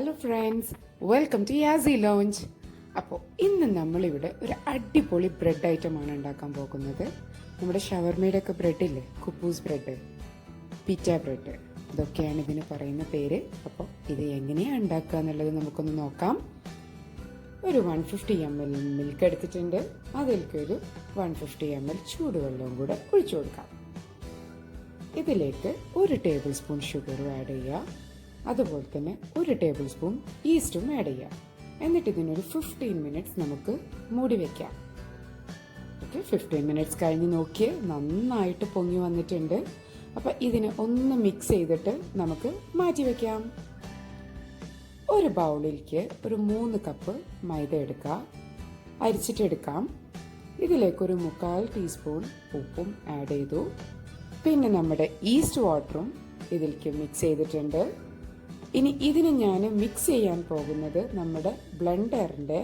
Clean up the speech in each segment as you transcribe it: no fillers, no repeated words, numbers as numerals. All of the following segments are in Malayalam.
ഹലോ ഫ്രണ്ട്സ്, വെൽക്കം ടു യാസി ലോഞ്ച്. അപ്പോൾ ഇന്ന് നമ്മളിവിടെ ഒരു അടിപൊളി ബ്രെഡ് ഐറ്റമാണ് ഉണ്ടാക്കാൻ പോകുന്നത്. നമ്മുടെ ഷവർമയുടെ ഒക്കെ ബ്രെഡില്ലേ, ഖുബൂസ് ബ്രെഡ്, പിറ്റ ബ്രെഡ്, ഇതൊക്കെയാണ് ഇതിന് പറയുന്ന പേര്. അപ്പോൾ ഇത് എങ്ങനെയാണ് ഉണ്ടാക്കുക എന്നുള്ളത് നമുക്കൊന്ന് നോക്കാം. ഒരു 150 ml മിൽക്ക് എടുത്തിട്ടുണ്ട്. അതിലേക്കൊരു 150 ml ചൂടുവെള്ളവും കൂടെ ഒഴിച്ചു കൊടുക്കാം. ഇതിലേക്ക് 1 ടേബിൾ സ്പൂൺ ഷുഗറും ആഡ് ചെയ്യുക. അതുപോലെ തന്നെ 1 ടേബിൾ സ്പൂൺ ഈസ്റ്റും ആഡ് ചെയ്യാം. എന്നിട്ട് ഇതിനൊരു 15 മിനിറ്റ്സ് നമുക്ക് മൂടി വെക്കാം. ഓക്കെ, 15 മിനിറ്റ്സ് കഴിഞ്ഞ് നോക്കിയേ നന്നായിട്ട് പൊങ്ങി വന്നിട്ടുണ്ട്. അപ്പം ഇതിനെ ഒന്ന് മിക്സ് ചെയ്തിട്ട് നമുക്ക് മാറ്റി വെക്കാം. ഒരു ബൗളിലേക്ക് ഒരു 3 കപ്പ് മൈദ എടുക്കുക, അരിച്ചിട്ടെടുക്കാം. ഇതിലേക്കൊരു 1/4 ടീസ്പൂൺ ഉപ്പും ആഡ് ചെയ്തു. പിന്നെ നമ്മുടെ ഈസ്റ്റ് വാട്ടറും ഇതിലേക്ക് മിക്സ് ചെയ്തിട്ടുണ്ട്. ഇനി ഇതിന് ഞാൻ മിക്സ് ചെയ്യാൻ പോകുന്നത് നമ്മുടെ ബ്ലെൻഡറിൻ്റെ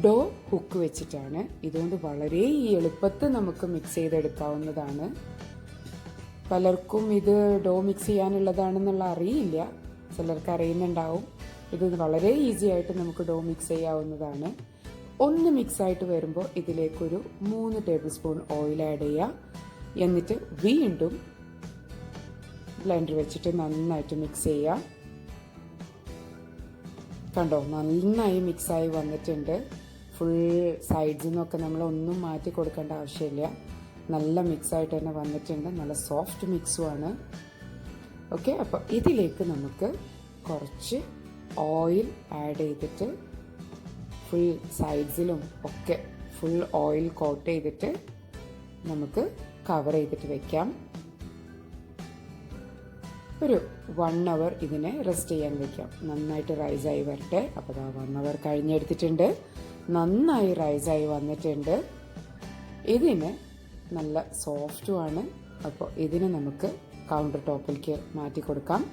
ഡോ ഹുക്ക് വെച്ചിട്ടാണ്. ഇതുകൊണ്ട് വളരെ എളുപ്പത്തിൽ നമുക്ക് മിക്സ് ചെയ്തെടുക്കാവുന്നതാണ്. പലർക്കും ഇത് ഡോ മിക്സ് ചെയ്യാനുള്ളതാണെന്നുള്ള അറിയില്ല, ചിലർക്ക് അറിയുന്നുണ്ടാവും. ഇത് വളരെ ഈസി ആയിട്ട് നമുക്ക് ഡോ മിക്സ് ചെയ്യാവുന്നതാണ്. ഒന്ന് മിക്സായിട്ട് വരുമ്പോൾ ഇതിലേക്കൊരു 3 ടേബിൾ സ്പൂൺ ഓയിൽ ആഡ് ചെയ്യുക. എന്നിട്ട് വീണ്ടും ബ്ലെൻഡർ വെച്ചിട്ട് നന്നായിട്ട് മിക്സ് ചെയ്യുക. കണ്ടോ, നന്നായി മിക്സായി വന്നിട്ടുണ്ട്. ഫുൾ സൈഡ്സിൽ നിന്നൊക്കെ നമ്മൾ ഒന്നും മാറ്റി കൊടുക്കേണ്ട ആവശ്യമില്ല. നല്ല മിക്സായിട്ട് തന്നെ വന്നിട്ടുണ്ട്. നല്ല സോഫ്റ്റ് മിക്സുമാണ്. ഓക്കെ, അപ്പോൾ ഇതിലേക്ക് നമുക്ക് കുറച്ച് ഓയിൽ ആഡ് ചെയ്തിട്ട് ഫുൾ സൈഡ്സിലും ഒക്കെ ഫുൾ ഓയിൽ കോട്ട് ചെയ്തിട്ട് നമുക്ക് കവർ ചെയ്തിട്ട് വെക്കാം. ഒരു 1 അവർ ഇതിനെ റെസ്റ്റ് ചെയ്യാൻ വെക്കാം. നന്നായിട്ട് റൈസായി വരട്ടെ. അപ്പോൾ 1 അവർ കഴിഞ്ഞെടുത്തിട്ടുണ്ട്. നന്നായി റൈസായി വന്നിട്ടുണ്ട്. ഇതിന് നല്ല സോഫ്റ്റുമാണ്. അപ്പോൾ ഇതിനെ നമുക്ക് കൗണ്ടർ ടോപ്പിലേക്ക് മാറ്റി കൊടുക്കാം.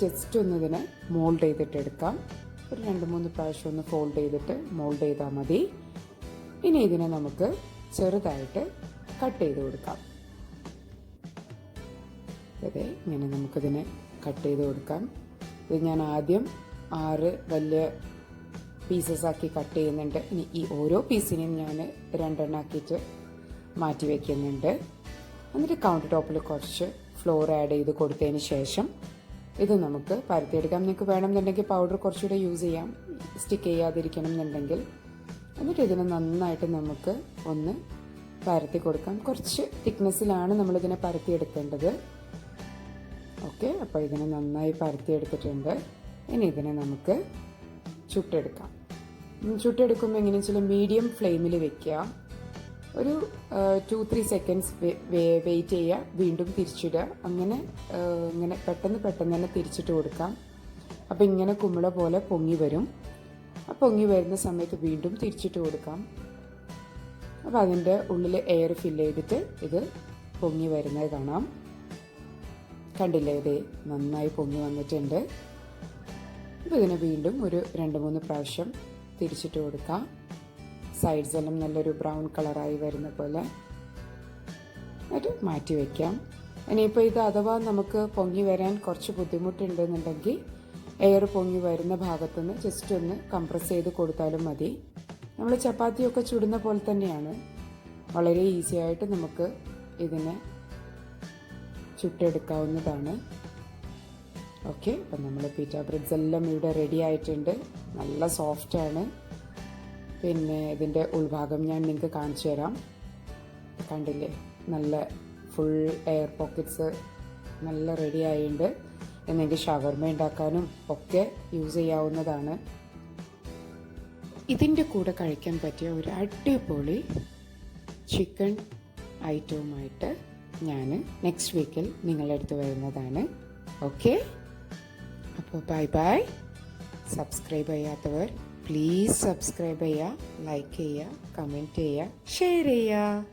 ജസ്റ്റ് ഒന്ന് ഇതിനെ മോൾഡ് ചെയ്തിട്ട് എടുക്കാം. ഒരു 2-3 പ്രാവശ്യം ഒന്ന് ഫോൾഡ് ചെയ്തിട്ട് മോൾഡ് ചെയ്താൽ മതി. ഇനി ഇതിനെ നമുക്ക് ചെറുതായിട്ട് കട്ട് ചെയ്ത് കൊടുക്കാം. അതെ, ഇങ്ങനെ നമുക്കിതിനെ കട്ട് ചെയ്ത് കൊടുക്കാം. ഇത് ഞാൻ ആദ്യം 6 വലിയ പീസസ് ആക്കി കട്ട് ചെയ്യുന്നുണ്ട്. ഇനി ഈ ഓരോ പീസിനെയും ഞാൻ 2 ആക്കിയിട്ട് മാറ്റി വയ്ക്കുന്നുണ്ട്. എന്നിട്ട് കൗണ്ടർ ടോപ്പിൽ കുറച്ച് ഫ്ലോർ ആഡ് ചെയ്ത് കൊടുത്തതിന് ശേഷം ഇത് നമുക്ക് പരത്തിയെടുക്കാം. നിങ്ങൾക്ക് വേണമെന്നുണ്ടെങ്കിൽ പൗഡർ കുറച്ചുകൂടെ യൂസ് ചെയ്യാം, സ്റ്റിക്ക് ചെയ്യാതിരിക്കണം എന്നുണ്ടെങ്കിൽ. എന്നിട്ട് ഇതിനെ നന്നായിട്ട് നമുക്ക് ഒന്ന് പരത്തി കൊടുക്കാം. കുറച്ച് തിക്നെസ്സിലാണ് നമ്മളിതിനെ പരത്തിയെടുക്കേണ്ടത്. ഓക്കെ, അപ്പോൾ ഇതിനെ നന്നായി പരത്തിയെടുത്തിട്ടുണ്ട്. ഇനി ഇതിനെ നമുക്ക് ചുട്ടെടുക്കാം. ചുട്ടെടുക്കുമ്പോൾ എങ്ങനെയാണെന്ന് വെച്ചാൽ മീഡിയം ഫ്ലെയിമിൽ വെക്കുക. ഒരു 2-3 സെക്കൻഡ്സ് വെയിറ്റ് ചെയ്യുക, വീണ്ടും തിരിച്ചിടുക. ഇങ്ങനെ പെട്ടെന്ന് തന്നെ തിരിച്ചിട്ട് കൊടുക്കാം. അപ്പോൾ ഇങ്ങനെ കുമിള പോലെ പൊങ്ങി വരും. ആ പൊങ്ങി വരുന്ന സമയത്ത് വീണ്ടും തിരിച്ചിട്ട് കൊടുക്കാം. അപ്പോൾ അതിൻ്റെ ഉള്ളിൽ എയർ ഫില്ല് ചെയ്തിട്ട് ഇത് പൊങ്ങി വരുന്നത് കാണാം. കണ്ടില്ലേ, ഇത് നന്നായി പൊങ്ങി വന്നിട്ടുണ്ട്. അപ്പോൾ ഇതിനെ വീണ്ടും ഒരു 2-3 പ്രാവശ്യം തിരിച്ചിട്ട് കൊടുക്കാം. സൈഡ്സ് എല്ലാം നല്ലൊരു ബ്രൗൺ കളറായി വരുന്ന പോലെ അത് മാറ്റി വയ്ക്കാം. ഇനിയിപ്പോൾ ഇത് അഥവാ നമുക്ക് പൊങ്ങി വരാൻ കുറച്ച് ബുദ്ധിമുട്ടുണ്ടെന്നുണ്ടെങ്കിൽ എയർ പൊങ്ങി വരുന്ന ഭാഗത്തുനിന്ന് ജസ്റ്റ് ഒന്ന് കംപ്രസ് ചെയ്ത് കൊടുത്താലും മതി. നമ്മൾ ചപ്പാത്തിയൊക്കെ ചുടുന്ന പോലെ തന്നെയാണ്. വളരെ ഈസി ആയിട്ട് നമുക്ക് ഇതിനെ ചുട്ടെടുക്കാവുന്നതാണ്. ഓക്കെ, അപ്പം നമ്മൾ പിറ്റ ബ്രെഡ്സ് എല്ലാം ഇവിടെ റെഡി ആയിട്ടുണ്ട്. നല്ല സോഫ്റ്റാണ്. പിന്നെ ഇതിൻ്റെ ഉൾഭാഗം ഞാൻ നിങ്ങൾക്ക് കാണിച്ചു തരാം. കണ്ടില്ലേ, നല്ല ഫുൾ എയർ പോക്കറ്റ്സ് നല്ല റെഡി ആയിട്ടുണ്ട്. എന്നെങ്കിൽ ഷവർമ ഉണ്ടാക്കാനും ഒക്കെ യൂസ് ചെയ്യാവുന്നതാണ്. ഇതിൻ്റെ കൂടെ കഴിക്കാൻ പറ്റിയ ഒരു അടിപൊളി ചിക്കൻ ഐറ്റവുമായിട്ട് ഞാൻ നെക്സ്റ്റ് വീക്കിൽ നിങ്ങളുടെ അടുത്ത് വരുന്നതാണ്. ഓക്കെ, അപ്പോൾ ബൈ. സബ്സ്ക്രൈബ് ചെയ്യാത്തവർ പ്ലീസ് സബ്സ്ക്രൈബ് ചെയ്യുക, ലൈക്ക് ചെയ്യുക, കമൻറ്റ് ചെയ്യുക, ഷെയർ ചെയ്യുക.